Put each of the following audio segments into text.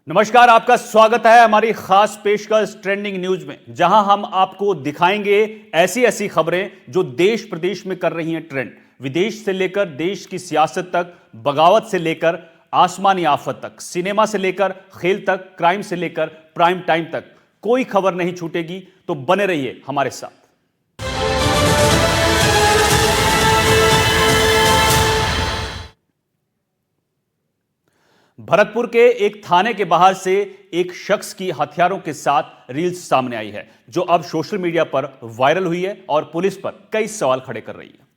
नमस्कार, आपका स्वागत है हमारी खास पेशकश ट्रेंडिंग न्यूज में, जहां हम आपको दिखाएंगे ऐसी ऐसी खबरें जो देश प्रदेश में कर रही हैं ट्रेंड। विदेश से लेकर देश की सियासत तक, बगावत से लेकर आसमानी आफत तक, सिनेमा से लेकर खेल तक, क्राइम से लेकर प्राइम टाइम तक, कोई खबर नहीं छूटेगी। तो बने रहिए हमारे साथ। भरतपुर के एक थाने के बाहर से एक शख्स की हथियारों के साथ रील्स सामने आई है, जो अब सोशल मीडिया पर वायरल हुई है और पुलिस पर कई सवाल खड़े कर रही है।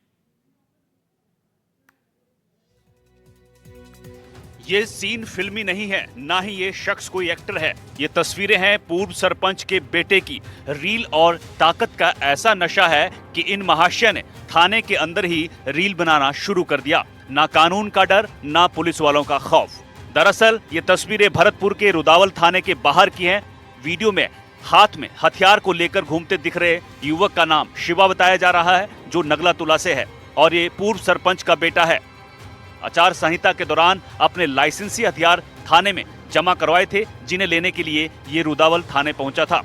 ये सीन फिल्मी नहीं है, ना ही ये शख्स कोई एक्टर है। ये तस्वीरें हैं पूर्व सरपंच के बेटे की। रील और ताकत का ऐसा नशा है कि इन महाशय ने थाने के अंदर ही रील बनाना शुरू कर दिया। ना कानून का डर, ना पुलिस वालों का खौफ। दरअसल ये तस्वीरें भरतपुर के रुदावल थाने के बाहर की हैं। वीडियो में हाथ में हथियार को लेकर घूमते दिख रहे युवक का नाम शिवा बताया जा रहा है, जो नगला तुला से है और ये पूर्व सरपंच का बेटा है। आचार संहिता के दौरान अपने लाइसेंसी हथियार थाने में जमा करवाए थे, जिन्हें लेने के लिए ये रुदावल थाने पहुंचा था।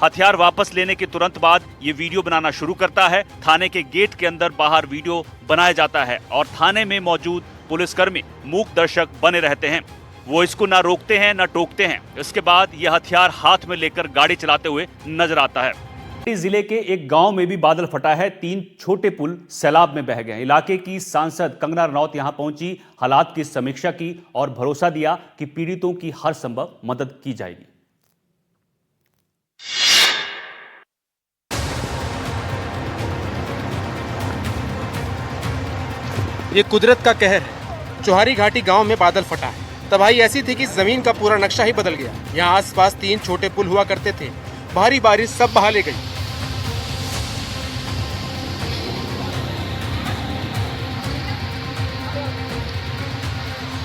हथियार वापस लेने के तुरंत बाद ये वीडियो बनाना शुरू करता है। थाने के गेट के अंदर बाहर वीडियो बनाया जाता है और थाने में मौजूद पुलिसकर्मी मूक दर्शक बने रहते हैं। वो इसको ना रोकते हैं ना टोकते हैं। इसके बाद यह हथियार हाथ में लेकर गाड़ी चलाते हुए नजर आता है। जिले के एक गांव में भी बादल फटा है। 3 छोटे पुल सैलाब में बह गए। इलाके की सांसद कंगना रनौत यहां पहुंची, हालात की समीक्षा की और भरोसा दिया कि पीड़ितों की हर संभव मदद की जाएगी। ये कुदरत का कहर है। चौहारी घाटी गांव में बादल फटा है। तबाही ऐसी थी कि जमीन का पूरा नक्शा ही बदल गया। यहाँ आसपास 3 छोटे पुल हुआ करते थे। भारी बारिश सब बहा ले गई।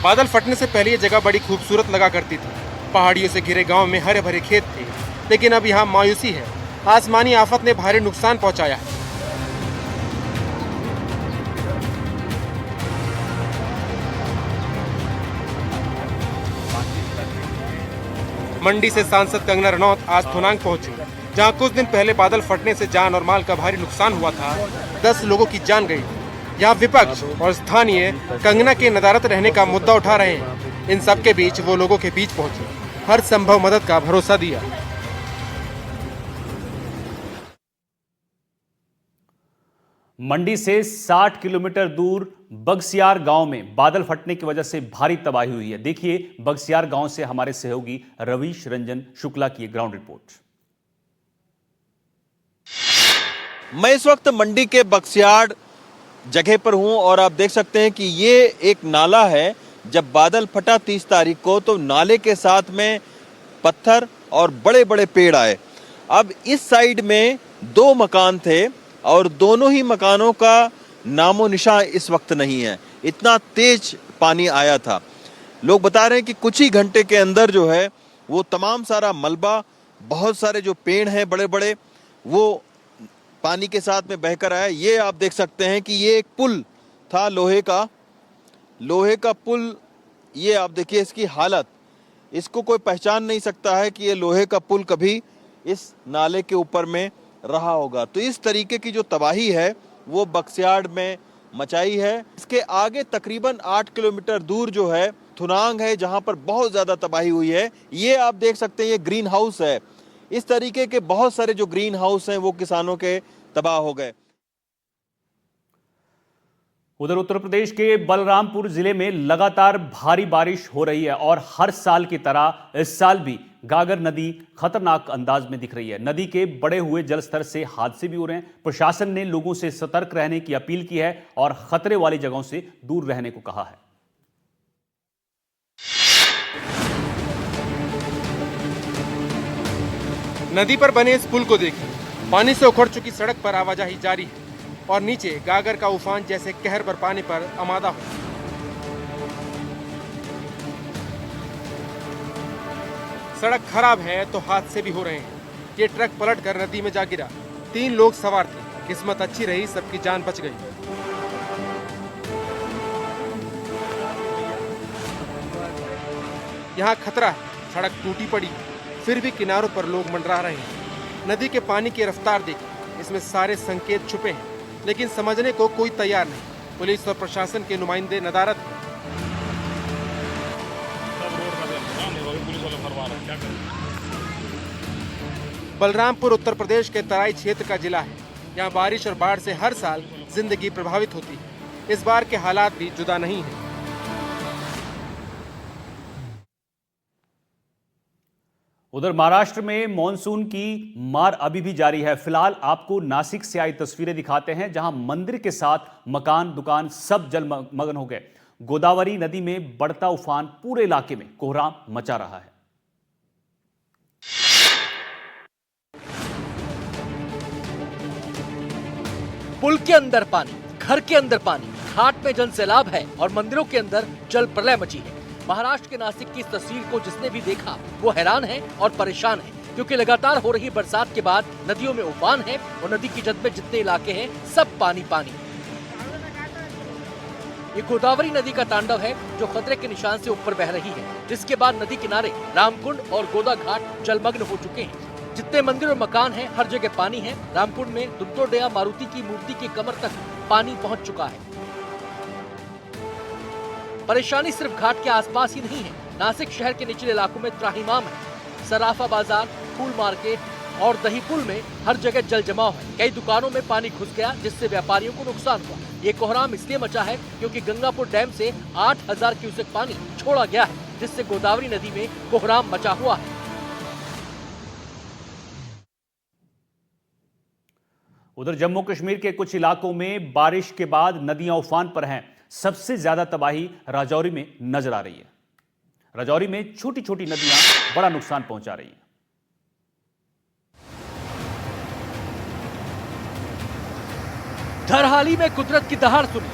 बादल फटने से पहले ये जगह बड़ी खूबसूरत लगा करती थी। पहाड़ियों से घिरे गांव में हरे भरे खेत थे, लेकिन अब यहाँ मायूसी है। आसमानी आफत ने भारी नुकसान पहुंचाया है। मंडी से सांसद कंगना रनौत आज थुनांग पहुंची, जहां कुछ दिन पहले बादल फटने से जान और माल का भारी नुकसान हुआ था। 10 लोगों की जान गई। यहां विपक्ष और स्थानीय कंगना के नदारत रहने का मुद्दा उठा रहे हैं। इन सब के बीच वो लोगों के बीच पहुंची, हर संभव मदद का भरोसा दिया। मंडी से 60 किलोमीटर दूर बगसियार गांव में बादल फटने की वजह से भारी तबाही हुई है। देखिए बगसियार गांव से हमारे सहयोगी रवीश रंजन शुक्ला की ग्राउंड रिपोर्ट। मैं इस वक्त मंडी के बगसियार जगह पर हूं और आप देख सकते हैं कि ये एक नाला है। जब बादल फटा 30 तारीख को, तो नाले के साथ में पत्थर और बड़े बड़े पेड़ आए। अब इस साइड में 2 मकान थे और दोनों ही मकानों का नामो निशान इस वक्त नहीं है। इतना तेज पानी आया था। लोग बता रहे हैं कि कुछ ही घंटे के अंदर जो है वो तमाम सारा मलबा, बहुत सारे जो पेड़ हैं बड़े बड़े, वो पानी के साथ में बहकर आया। ये आप देख सकते हैं कि ये एक पुल था, लोहे का पुल। ये आप देखिए इसकी हालत, इसको कोई पहचान नहीं सकता है कि ये लोहे का पुल कभी इस नाले के ऊपर में रहा होगा। तो इस तरीके की जो तबाही है वो बगसियार में मचाई है। इसके आगे तकरीबन 8 किलोमीटर दूर जो है थुनांग है, जहां पर बहुत ज्यादा तबाही हुई है। ये आप देख सकते हैं, ये ग्रीन हाउस है। इस तरीके के बहुत सारे जो ग्रीन हाउस हैं वो किसानों के तबाह हो गए। उधर उत्तर प्रदेश के बलरामपुर जिले में लगातार भारी बारिश हो रही है और हर साल की तरह इस साल भी गागर नदी खतरनाक अंदाज में दिख रही है। नदी के बढ़े हुए जलस्तर से हादसे भी हो रहे हैं। प्रशासन ने लोगों से सतर्क रहने की अपील की है और खतरे वाली जगहों से दूर रहने को कहा है। नदी पर बने इस पुल को देखिए। पानी से उखड़ चुकी सड़क पर आवाजाही जारी है और नीचे गागर का उफान जैसे कहर बरपाने पर आमादा हो। सड़क खराब है तो हादसे भी हो रहे हैं। ये ट्रक पलट कर नदी में जा गिरा। 3 लोग सवार थे। किस्मत अच्छी रही, सबकी जान बच गई। यहाँ खतरा है। सड़क टूटी पड़ी, फिर भी किनारों पर लोग मंडरा रहे हैं। नदी के पानी की रफ्तार देखिए, इसमें सारे संकेत छुपे हैं, लेकिन समझने को कोई तैयार नहीं। पुलिस और प्रशासन के नुमाइंदे नदारत हैं। बलरामपुर उत्तर प्रदेश के तराई क्षेत्र का जिला है। यहाँ बारिश और बाढ़ से हर साल जिंदगी प्रभावित होती है। इस बार के हालात भी जुदा नहीं हैं। उधर महाराष्ट्र में मॉनसून की मार अभी भी जारी है। फिलहाल आपको नासिक से आई तस्वीरें दिखाते हैं, जहां मंदिर के साथ मकान, दुकान सब जलमग्न हो गए। गोदावरी नदी में बढ़ता उफान पूरे इलाके में कोहराम मचा रहा है। पुल के अंदर पानी, घर के अंदर पानी, घाट में जन सैलाब है और मंदिरों के अंदर जल प्रलय मची है। महाराष्ट्र के नासिक की इस तस्वीर को जिसने भी देखा वो हैरान है और परेशान है, क्योंकि लगातार हो रही बरसात के बाद नदियों में उफान है और नदी की जद में जितने इलाके हैं सब पानी पानी। ये गोदावरी नदी का तांडव है जो खतरे के निशान से ऊपर बह रही है, जिसके बाद नदी किनारे रामकुंड और गोदा घाट जलमग्न हो चुके हैं। जितने मंदिर और मकान हैं हर जगह पानी है। रामकुंड में दुत्तोडया मारुति की मूर्ति की कमर तक पानी पहुंच चुका है। परेशानी सिर्फ घाट के आसपास ही नहीं है, नासिक शहर के निचले इलाकों में त्राहिमाम है। सराफा बाजार, फूल मार्केट और दही पुल में हर जगह जल जमाव है। कई दुकानों में पानी घुस गया, जिससे व्यापारियों को नुकसान हुआ। ये कोहराम इसलिए मचा है क्योंकि गंगापुर डैम से 8000 क्यूसेक पानी छोड़ा गया है, जिससे गोदावरी नदी में कोहराम मचा हुआ है। उधर जम्मू कश्मीर के कुछ इलाकों में बारिश के बाद नदियां उफान पर हैं। सबसे ज्यादा तबाही राजौरी में नजर आ रही है। राजौरी में छोटी छोटी नदियां बड़ा नुकसान पहुंचा रही हैं। धरहाली में कुदरत की दहाड़ सुनी,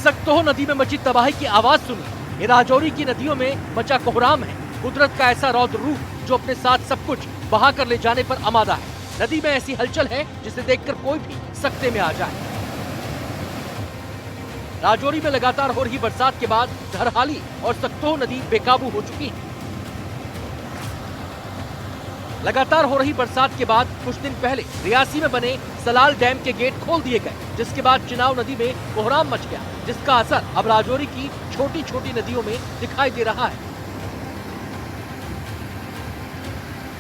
सक्तोह नदी में मची तबाही की आवाज सुनी। ये राजौरी की नदियों में मचा कोहराम है। कुदरत का ऐसा रौद्र रूप जो अपने साथ सब कुछ बहा कर ले जाने पर आमादा है। नदी में ऐसी हलचल है जिसे देखकर कोई भी सकते में आ जाए। राजौरी में लगातार हो रही बरसात के बाद धरहाली और सक्तोह नदी बेकाबू हो चुकी है। लगातार हो रही बरसात के बाद कुछ दिन पहले रियासी में बने सलाल डैम के गेट खोल दिए गए, जिसके बाद चिनाव नदी में कोहराम मच गया, जिसका असर अब राजौरी की छोटी छोटी नदियों में दिखाई दे रहा है।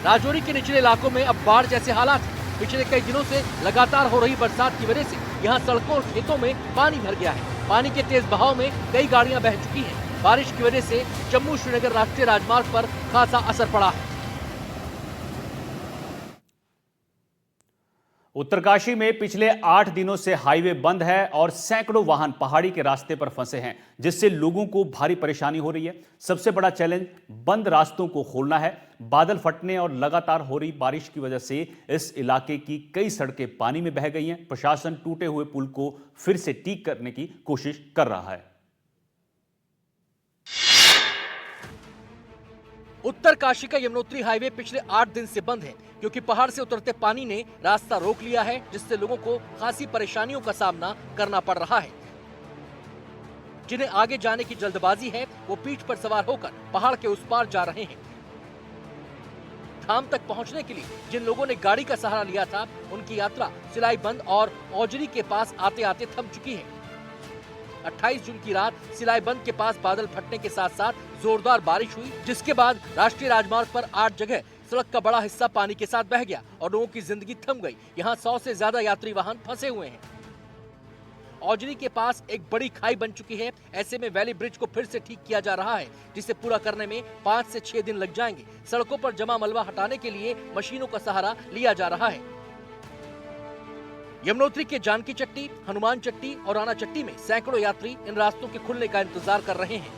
राजौरी के निचले इलाकों में अब बाढ़ जैसे हालात हैं। पिछले कई दिनों से लगातार हो रही बरसात की वजह से यहाँ सड़कों और खेतों में पानी भर गया है। पानी के तेज बहाव में कई गाड़ियां बह चुकी हैं। बारिश की वजह से जम्मू श्रीनगर राष्ट्रीय राजमार्ग पर खासा असर पड़ा है। उत्तरकाशी में पिछले 8 दिनों से हाईवे बंद है और सैकड़ों वाहन पहाड़ी के रास्ते पर फंसे हैं, जिससे लोगों को भारी परेशानी हो रही है। सबसे बड़ा चैलेंज बंद रास्तों को खोलना है। बादल फटने और लगातार हो रही बारिश की वजह से इस इलाके की कई सड़कें पानी में बह गई हैं। प्रशासन टूटे हुए पुल को फिर से ठीक करने की कोशिश कर रहा है। उत्तरकाशी का यमुनोत्री हाईवे पिछले 8 दिन से बंद है, क्योंकि पहाड़ से उतरते पानी ने रास्ता रोक लिया है, जिससे लोगों को खासी परेशानियों का सामना करना पड़ रहा है। जिन्हें आगे जाने की जल्दबाजी है वो पीठ पर सवार होकर पहाड़ के उस पार जा रहे हैं। धाम तक पहुंचने के लिए जिन लोगों ने गाड़ी का सहारा लिया था, उनकी यात्रा सिलाईबंद और औजरी के पास आते आते थम चुकी है। 28 जून की रात सिलाईबंद के पास बादल फटने के साथ साथ जोरदार बारिश हुई, जिसके बाद राष्ट्रीय राजमार्ग पर 8 जगह सड़क का बड़ा हिस्सा पानी के साथ बह गया और लोगों की जिंदगी थम गई। यहाँ 100 से ज्यादा यात्री वाहन फंसे हुए हैं। औजरी के पास एक बड़ी खाई बन चुकी है। ऐसे में वैली ब्रिज को फिर से ठीक किया जा रहा है, जिसे पूरा करने में 5 से 6 दिन लग जाएंगे। सड़कों पर जमा मलबा हटाने के लिए मशीनों का सहारा लिया जा रहा है। यमुनोत्री के जानकी चट्टी, हनुमान चट्टी और राणा चट्टी में सैकड़ों यात्री इन रास्तों के खुलने का इंतजार कर रहे हैं।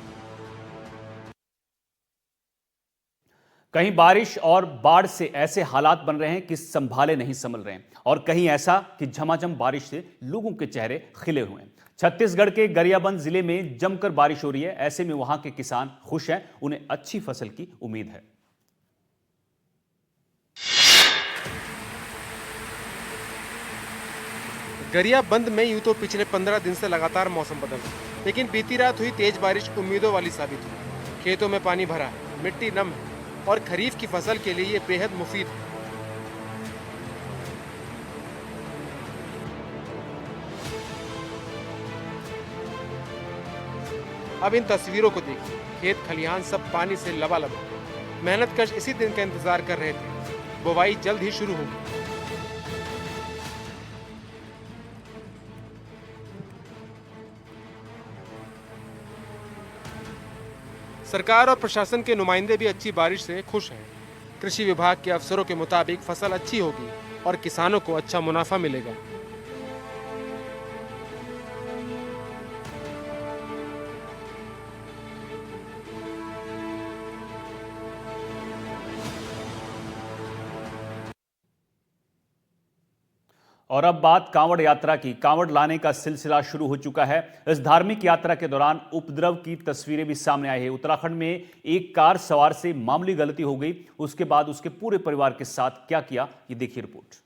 कहीं बारिश और बाढ़ से ऐसे हालात बन रहे हैं कि संभाले नहीं संभल रहे हैं, और कहीं ऐसा कि झमाझम बारिश से लोगों के चेहरे खिले हुए हैं। छत्तीसगढ़ के गरियाबंद जिले में जमकर बारिश हो रही है। ऐसे में वहां के किसान खुश हैं, उन्हें अच्छी फसल की उम्मीद है। गरियाबंद में यूं तो पिछले 15 दिन से लगातार मौसम बदल रहा है, लेकिन बीती रात हुई तेज बारिश उम्मीदों वाली साबित हुई। खेतों में पानी भरा है, मिट्टी नम है, और खरीफ की फसल के लिए ये बेहद मुफीद है। अब इन तस्वीरों को देखिए, खेत खलिहान सब पानी से लबालब है। मेहनतकश इसी दिन का इंतजार कर रहे थे। बुवाई जल्द ही शुरू होगी। सरकार और प्रशासन के नुमाइंदे भी अच्छी बारिश से खुश हैं। कृषि विभाग के अफसरों के मुताबिक फसल अच्छी होगी और किसानों को अच्छा मुनाफा मिलेगा। और अब बात कांवड़ यात्रा की। कांवड़ लाने का सिलसिला शुरू हो चुका है। इस धार्मिक यात्रा के दौरान उपद्रव की तस्वीरें भी सामने आई है। उत्तराखंड में एक कार सवार से मामूली गलती हो गई, उसके बाद उसके पूरे परिवार के साथ क्या किया, ये देखिए रिपोर्ट।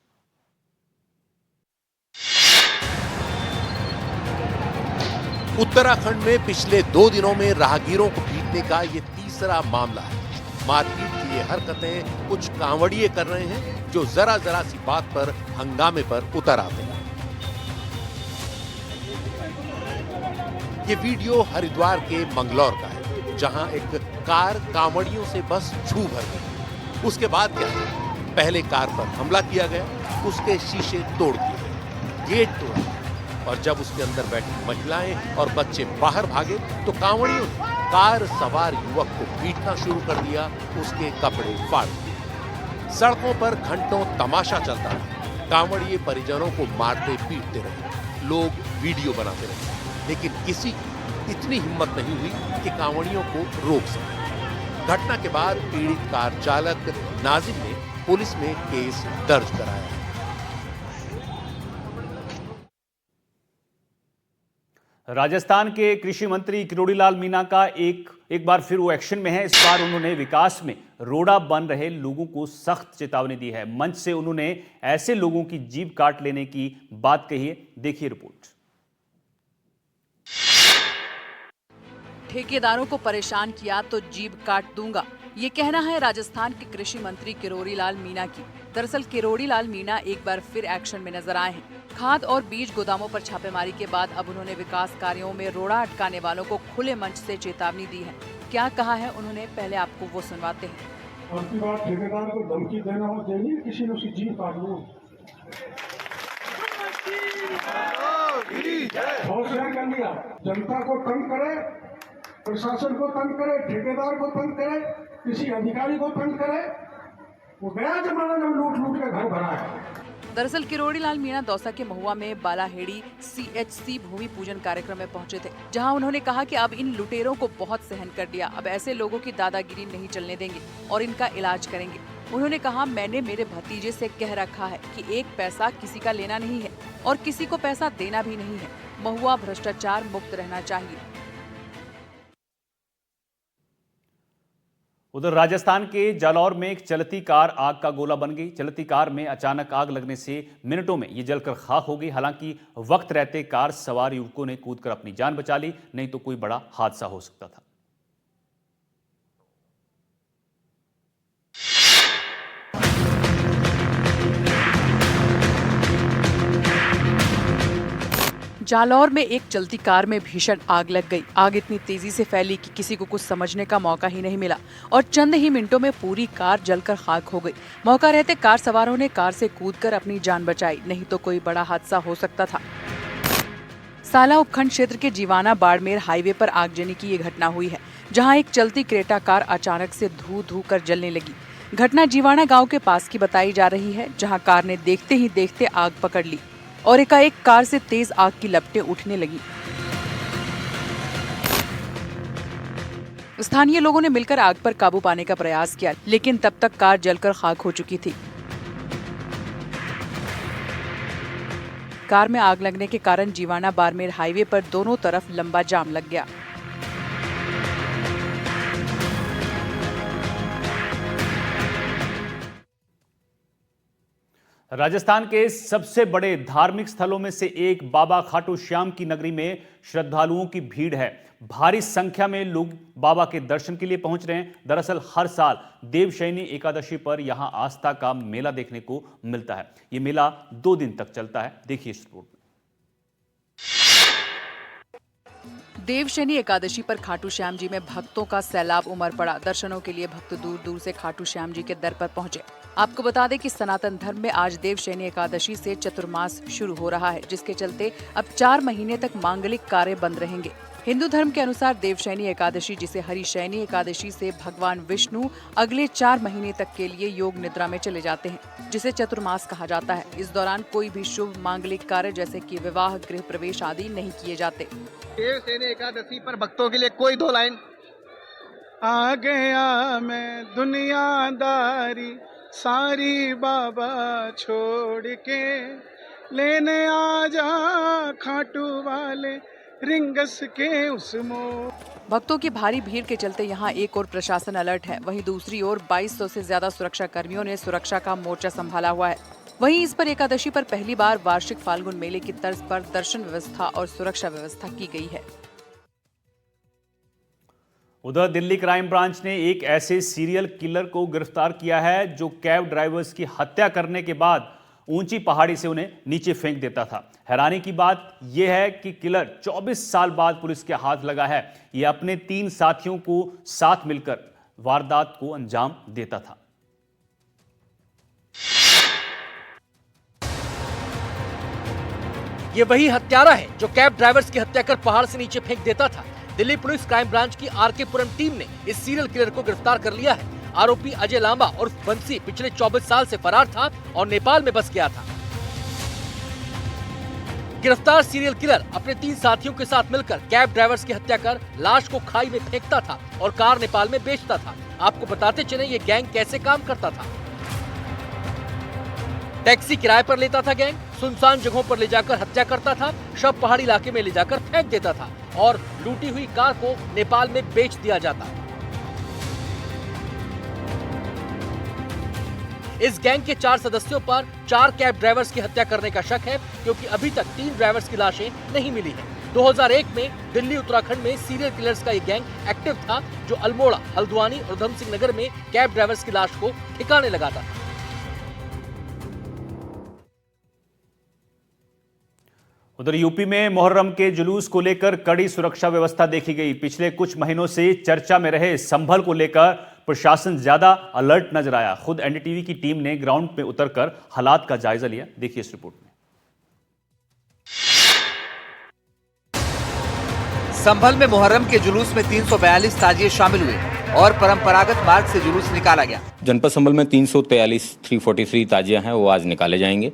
उत्तराखंड में पिछले 2 दिनों में राहगीरों को पीटने का ये तीसरा मामला है। मारपीट की ये हरकतें कुछ कांवड़िए कर रहे हैं जो जरा सी बात पर हंगामे पर उतर आते हैं। ये वीडियो हरिद्वार के मंगलौर का है, जहां एक कार कांवड़ियों से बस छू भर गई। उसके बाद क्या है? पहले कार पर हमला किया गया, उसके शीशे तोड़ दिए गए, गेट तोड़ा, और जब उसके अंदर बैठी महिलाएं और बच्चे बाहर भागे तो कांवड़ियों ने कार सवार युवक को पीटना शुरू कर दिया, उसके कपड़े फाड़ दिए। सड़कों पर घंटों तमाशा चलता रहा। कांवड़िए परिजनों को मारते पीटते रहे, लोग वीडियो बनाते रहे, लेकिन किसी की इतनी हिम्मत नहीं हुई कि कांवड़ियों को रोक सके। घटना के बाद पीड़ित कार चालक नाजिम ने पुलिस में केस दर्ज कराया। राजस्थान के कृषि मंत्री किरोड़ी लाल मीणा का एक बार फिर वो एक्शन में है। इस बार उन्होंने विकास में रोड़ा बन रहे लोगों को सख्त चेतावनी दी है। मंच से उन्होंने ऐसे लोगों की जीभ काट लेने की बात कही है। देखिए रिपोर्ट। ठेकेदारों को परेशान किया तो जीभ काट दूंगा, ये कहना है राजस्थान के कृषि मंत्री किरोड़ी लाल मीणा की। दरअसल किरोड़ी लाल मीणा एक बार फिर एक्शन में नजर आए हैं। खाद और बीज गोदामों पर छापेमारी के बाद अब उन्होंने विकास कार्यों में रोड़ा अटकाने वालों को खुले मंच से चेतावनी दी है। क्या कहा है उन्होंने, पहले आपको वो सुनवाते हैं। आपकी बात ठेकेदार को धमकी देना हो चाहिए, किसी ने उसकी जीभ काट लो। हौसला कर लिया, जनता को तंग करे, प्रशासन को तंग करे, ठेकेदार को तंग करे, किसी अधिकारी को तंग करे। वो गया जमाना जब लूट के घर भरा है। दरअसल किरोड़ी लाल मीणा दौसा के महुआ में बालाहेड़ी CHC भूमि पूजन कार्यक्रम में पहुंचे थे, जहां उन्होंने कहा कि अब इन लुटेरों को बहुत सहन कर दिया, अब ऐसे लोगों की दादागिरी नहीं चलने देंगे और इनका इलाज करेंगे। उन्होंने कहा, मैंने मेरे भतीजे से कह रखा है कि एक पैसा किसी का लेना नहीं है और किसी को पैसा देना भी नहीं है। महुआ भ्रष्टाचार मुक्त रहना चाहिए। उधर राजस्थान के जालौर में एक चलती कार आग का गोला बन गई। चलती कार में अचानक आग लगने से मिनटों में ये जलकर खाक हो गई। हालांकि वक्त रहते कार सवार युवकों ने कूदकर अपनी जान बचा ली, नहीं तो कोई बड़ा हादसा हो सकता था। जालौर में एक चलती कार में भीषण आग लग गई। आग इतनी तेजी से फैली कि किसी को कुछ समझने का मौका ही नहीं मिला और चंद ही मिनटों में पूरी कार जलकर खाक हो गई। मौका रहते कार सवारों ने कार से कूदकर अपनी जान बचाई, नहीं तो कोई बड़ा हादसा हो सकता था। साला उपखंड क्षेत्र के जीवाना बाड़मेर हाईवे पर आगजनी की ये घटना हुई है, जहां एक चलती क्रेटा कार अचानक से धू कर जलने लगी। घटना जीवाना गाँव के पास की बताई जा रही है, जहाँ कार ने देखते ही देखते आग पकड़ ली और एकाएक कार से तेज आग की लपटें उठने लगी। स्थानीय लोगों ने मिलकर आग पर काबू पाने का प्रयास किया, लेकिन तब तक कार जलकर खाक हो चुकी थी। कार में आग लगने के कारण जीवाना बाड़मेर हाईवे पर दोनों तरफ लंबा जाम लग गया। राजस्थान के सबसे बड़े धार्मिक स्थलों में से एक बाबा खाटू श्याम की नगरी में श्रद्धालुओं की भीड़ है। भारी संख्या में लोग बाबा के दर्शन के लिए पहुंच रहे हैं। दरअसल हर साल देवशयनी एकादशी पर यहां आस्था का मेला देखने को मिलता है। यह मेला 2 दिन तक चलता है। देखिए इस रिपोर्ट में। देवशयनी एकादशी पर खाटू श्याम जी में भक्तों का सैलाब उमड़ पड़ा। दर्शनों के लिए भक्त दूर दूर से खाटू श्याम जी के दर पर पहुंचे। आपको बता दें कि सनातन धर्म में आज देवशयनी एकादशी से चतुर्मास शुरू हो रहा है, जिसके चलते अब 4 महीने तक मांगलिक कार्य बंद रहेंगे। हिंदू धर्म के अनुसार देवशयनी एकादशी, जिसे हरिशयनी एकादशी से भगवान विष्णु अगले 4 महीने तक के लिए योग निद्रा में चले जाते हैं, जिसे चतुर्मास कहा जाता है। इस दौरान कोई भी शुभ मांगलिक कार्य जैसे कि विवाह, गृह प्रवेश आदि नहीं किए जाते। देवशयनी एकादशी पर भक्तों के लिए कोई 2 लाइन। आ गया मैं दुनियादारी सारी बाबा छोड़ के, लेने आ जा खाटू वाले रिंगस के उस मोड़। भक्तों की भारी भीड़ के चलते यहाँ एक और प्रशासन अलर्ट है, वहीं दूसरी ओर 2200 से ज्यादा सुरक्षा कर्मियों ने सुरक्षा का मोर्चा संभाला हुआ है। वहीं इस पर एकादशी पर पहली बार वार्षिक फाल्गुन मेले की तर्ज पर दर्शन व्यवस्था और सुरक्षा व्यवस्था की गई है। उधर दिल्ली क्राइम ब्रांच ने एक ऐसे सीरियल किलर को गिरफ्तार किया है जो कैब ड्राइवर्स की हत्या करने के बाद ऊंची पहाड़ी से उन्हें नीचे फेंक देता था। हैरानी की बात यह है कि किलर 24 साल बाद पुलिस के हाथ लगा है। यह अपने 3 साथियों को साथ मिलकर वारदात को अंजाम देता था। ये वही हत्यारा है जो कैब ड्राइवर्स की हत्या कर पहाड़ से नीचे फेंक देता था। दिल्ली पुलिस क्राइम ब्रांच की आरके पुरम टीम ने इस सीरियल किलर को गिरफ्तार कर लिया है। आरोपी अजय लांबा और बंसी पिछले 24 साल से फरार था और नेपाल में बस गया था। गिरफ्तार सीरियल किलर अपने 3 साथियों के साथ मिलकर कैब ड्राइवर्स की हत्या कर लाश को खाई में फेंकता था और कार नेपाल में बेचता था। आपको बताते चले ये गैंग कैसे काम करता था। टैक्सी किराए पर लेता था गैंग, सुनसान जगहों पर ले जाकर हत्या करता था, शव पहाड़ी इलाके में ले जाकर फेंक देता था और लूटी हुई कार को नेपाल में बेच दिया जाता। इस गैंग के 4 सदस्यों पर 4 कैब ड्राइवर्स की हत्या करने का शक है, क्योंकि अभी तक 3 ड्राइवर्स की लाशें नहीं मिली हैं। 2001 में दिल्ली उत्तराखंड में सीरियल किलर्स का ये गैंग एक्टिव था, जो अल्मोड़ा, हल्द्वानी और उधम सिंह नगर में कैब ड्राइवर्स की लाश को ठिकाने लगाता था। उधर यूपी में मुहर्रम के जुलूस को लेकर कड़ी सुरक्षा व्यवस्था देखी गई। पिछले कुछ महीनों से चर्चा में रहे संभल को लेकर प्रशासन ज्यादा अलर्ट नजर आया। खुद एनडीटीवी की टीम ने ग्राउंड पे उतरकर हालात का जायजा लिया। देखिए इस रिपोर्ट में। संभल में मुहर्रम के जुलूस में 342 ताजिए शामिल हुए और परंपरागत मार्ग से जुलूस निकाला गया। जनपद संभल में 343 ताजिया हैं, वो आज निकाले जाएंगे।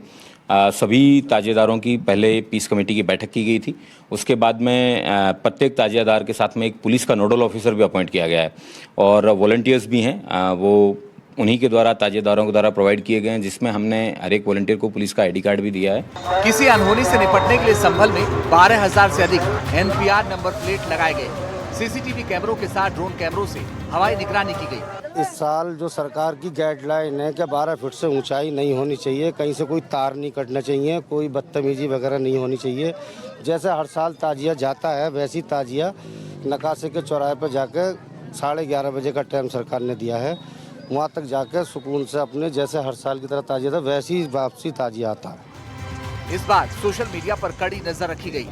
सभी ताजियादारों की पहले पीस कमेटी की बैठक की गई थी। उसके बाद में प्रत्येक ताजियादार के साथ में एक पुलिस का नोडल ऑफिसर भी अपॉइंट किया गया है और वॉलंटियर्स भी हैं, वो उन्हीं के द्वारा ताजियादारों के द्वारा प्रोवाइड किए गए हैं, जिसमें हमने हर एक वॉलंटियर को पुलिस का आईडी कार्ड भी दिया है। किसी अनहोनी से निपटने के लिए संभल में 12,000 से अधिक NPR नंबर प्लेट लगाए गए। सीसीटीवी कैमरों के साथ ड्रोन कैमरों से हवाई निगरानी की गई। इस साल जो सरकार की गाइडलाइन है कि 12 फीट से ऊंचाई नहीं होनी चाहिए, कहीं से कोई तार नहीं कटना चाहिए, कोई बदतमीजी वगैरह नहीं होनी चाहिए। जैसे हर साल ताजिया जाता है, वैसी ताजिया नकाशे के चौराहे पर जाकर 11:30 बजे का टाइम सरकार ने दिया है। वहाँ तक जाकर सुकून से अपने जैसे हर साल की तरह ताजिया था वैसी वापसी ताजिया आता है। इस बार सोशल मीडिया पर कड़ी नजर रखी गई।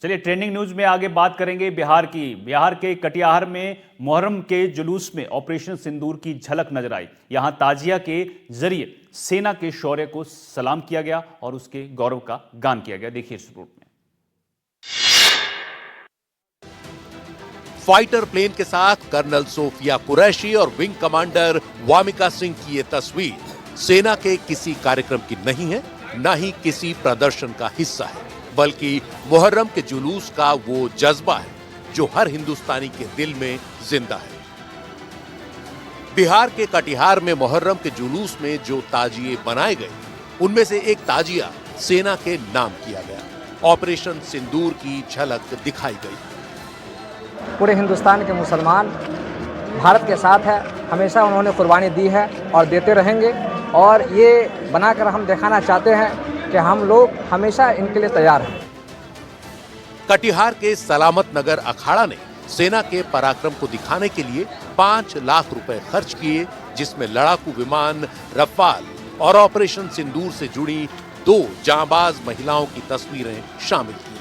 चलिए ट्रेंडिंग न्यूज में आगे बात करेंगे बिहार की। बिहार के कटिहार में मुहर्रम के जुलूस में ऑपरेशन सिंदूर की झलक नजर आई। यहां ताजिया के जरिए सेना के शौर्य को सलाम किया गया और उसके गौरव का गान किया गया। देखिए इस रिपोर्ट में। फाइटर प्लेन के साथ कर्नल सोफिया कुरैशी और विंग कमांडर वामिका सिंह की ये तस्वीर सेना के किसी कार्यक्रम की नहीं है, न ही किसी प्रदर्शन का हिस्सा है, बल्कि मुहर्रम के जुलूस का वो जज्बा है जो हर हिंदुस्तानी के दिल में जिंदा है। बिहार के कटिहार में मुहर्रम के जुलूस में जो ताजिए बनाए गए, उनमें से एक ताजिया सेना के नाम किया गया। ऑपरेशन सिंदूर की झलक दिखाई गई। पूरे हिंदुस्तान के मुसलमान भारत के साथ है। हमेशा उन्होंने कुर्बानी दी है और देते रहेंगे। और ये बनाकर हम दिखाना चाहते हैं कि हम लोग हमेशा इनके लिए तैयार हैं। कटिहार के सलामत नगर अखाड़ा ने सेना के पराक्रम को दिखाने के लिए 5 लाख रुपए खर्च किए, जिसमें लड़ाकू विमान रफाल और ऑपरेशन सिंदूर से जुड़ी 2 जांबाज महिलाओं की तस्वीरें शामिल की।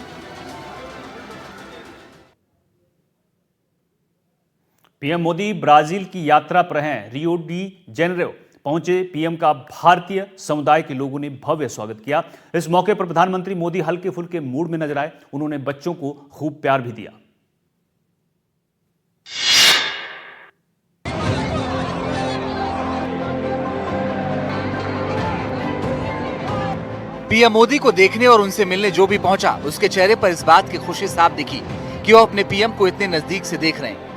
पीएम मोदी ब्राजील की यात्रा पर हैं। रियो डी जेनेरो पहुंचे पीएम का भारतीय समुदाय के लोगों ने भव्य स्वागत किया। इस मौके पर प्रधानमंत्री मोदी हल्के फुल्के मूड में नजर आए। उन्होंने बच्चों को खूब प्यार भी दिया। पीएम मोदी को देखने और उनसे मिलने जो भी पहुंचा, उसके चेहरे पर इस बात की खुशी साफ दिखी कि वो अपने पीएम को इतने नजदीक से देख रहे हैं।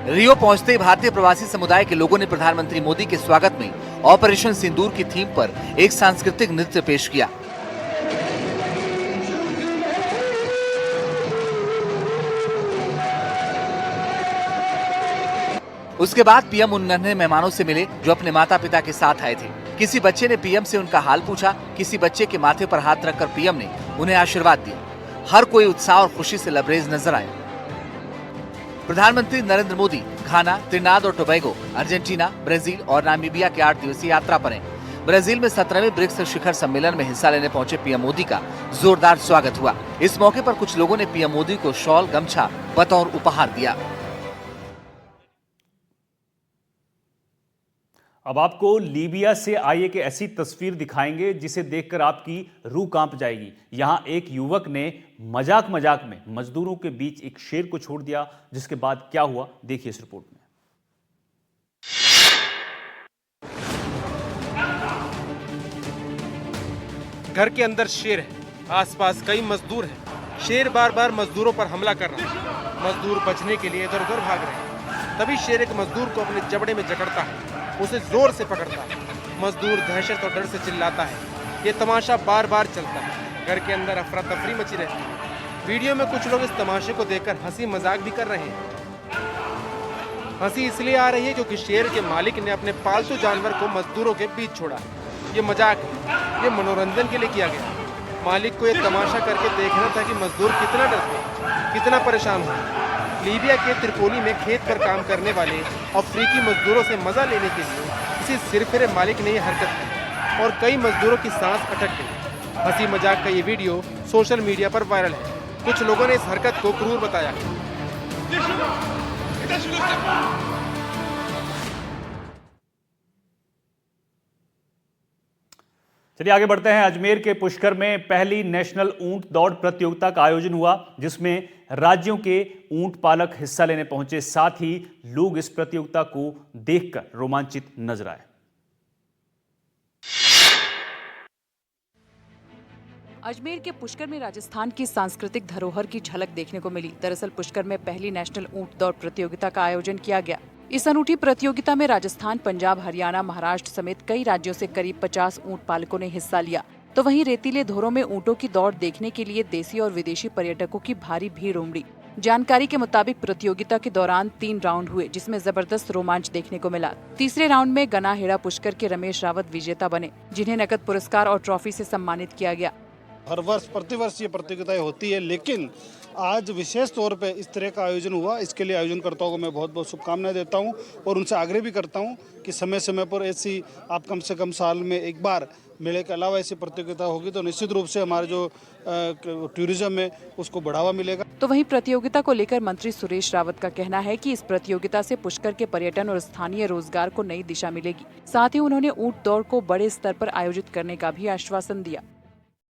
रियो पहुंचते ही भारतीय प्रवासी समुदाय के लोगों ने प्रधानमंत्री मोदी के स्वागत में ऑपरेशन सिंदूर की थीम पर एक सांस्कृतिक नृत्य पेश किया। उसके बाद पीएम उन नन्हे मेहमानों से मिले जो अपने माता पिता के साथ आए थे। किसी बच्चे ने पीएम से उनका हाल पूछा, किसी बच्चे के माथे पर हाथ रखकर पीएम ने उन्हें आशीर्वाद दिया। हर कोई उत्साह और खुशी से लबरेज नजर आए। प्रधानमंत्री नरेंद्र मोदी घाना, त्रिनाद और टोबैगो, अर्जेंटीना, ब्राजील और नामीबिया के 8 दिवसीय यात्रा पर हैं। ब्राजील में 17वें ब्रिक्स शिखर सम्मेलन में हिस्सा लेने पहुंचे पीएम मोदी का जोरदार स्वागत हुआ। इस मौके पर कुछ लोगों ने पीएम मोदी को शॉल, गमछा बतौर उपहार दिया। अब आपको लीबिया से आई एक ऐसी तस्वीर दिखाएंगे जिसे देखकर आपकी रूह कांप जाएगी। यहां एक युवक ने मजाक में मजदूरों के बीच एक शेर को छोड़ दिया, जिसके बाद क्या हुआ देखिए इस रिपोर्ट में। घर के अंदर शेर है, आसपास कई मजदूर हैं। शेर बार बार मजदूरों पर हमला कर रहा है। मजदूर बचने के लिए इधर उधर भाग रहे हैं। तभी शेर एक मजदूर को अपने जबड़े में जकड़ता है, उसे जोर से पकड़ता है। मजदूर दहशत और डर से चिल्लाता है। ये तमाशा बार बार चलता है। घर के अंदर अफरा तफरी मची रहती है। वीडियो में कुछ लोग इस तमाशे को देखकर हंसी मजाक भी कर रहे हैं। हंसी इसलिए आ रही है क्योंकि शेर के मालिक ने अपने पालतू जानवर को मजदूरों के बीच छोड़ा है। ये मजाक है, ये मनोरंजन के लिए किया गया। मालिक को ये तमाशा करके देखना था कि मजदूर कितना डरते हैं, कितना परेशान हो। लीबिया के त्रिपोली में खेत पर काम करने वाले अफ्रीकी मजदूरों से मजा लेने के लिए किसी सिरफिरे मालिक ने यह हरकत की और कई मजदूरों की सांस अटक गई। हंसी मजाक का ये वीडियो सोशल मीडिया पर वायरल है। कुछ लोगों ने इस हरकत को क्रूर बताया। चलिए आगे बढ़ते हैं। अजमेर के पुष्कर में पहली नेशनल ऊंट दौड़ प्रतियोगिता का आयोजन हुआ, जिसमें राज्यों के ऊंट पालक हिस्सा लेने पहुंचे। साथ ही लोग इस प्रतियोगिता को देखकर रोमांचित नजर आए। अजमेर के पुष्कर में राजस्थान की सांस्कृतिक धरोहर की झलक देखने को मिली। दरअसल पुष्कर में पहली नेशनल ऊंट दौड़ प्रतियोगिता का आयोजन किया गया। इस अनूठी प्रतियोगिता में राजस्थान, पंजाब, हरियाणा, महाराष्ट्र समेत कई राज्यों से करीब 50 ऊंट पालकों ने हिस्सा लिया। तो वहीं रेतीले धोरों में ऊंटों की दौड़ देखने के लिए देसी और विदेशी पर्यटकों की भारी भीड़ उमड़ी। जानकारी के मुताबिक प्रतियोगिता के दौरान 3 राउंड हुए, जिसमें जबरदस्त रोमांच देखने को मिला। तीसरे राउंड में गना हेड़ा पुष्कर के रमेश रावत विजेता बने, जिन्हें नकद पुरस्कार और ट्रॉफी से सम्मानित किया गया। हर वर्ष प्रतिवर्ष ये प्रतियोगिताएं होती है, लेकिन आज विशेष तौर पे इस तरह का आयोजन हुआ। इसके लिए आयोजनकर्ताओं को मैं बहुत बहुत शुभकामनाएं देता हूं और उनसे आग्रह भी करता हूं कि समय समय पर ऐसी आप कम से कम साल में एक बार मेले के अलावा ऐसी प्रतियोगिता होगी तो निश्चित रूप से हमारे जो टूरिज्म है उसको बढ़ावा मिलेगा। तो वहीं प्रतियोगिता को लेकर मंत्री सुरेश रावत का कहना है कि इस प्रतियोगिता से पुष्कर के पर्यटन और स्थानीय रोजगार को नई दिशा मिलेगी। साथ ही उन्होंने ऊंट दौड़ को बड़े स्तर पर आयोजित करने का भी आश्वासन दिया।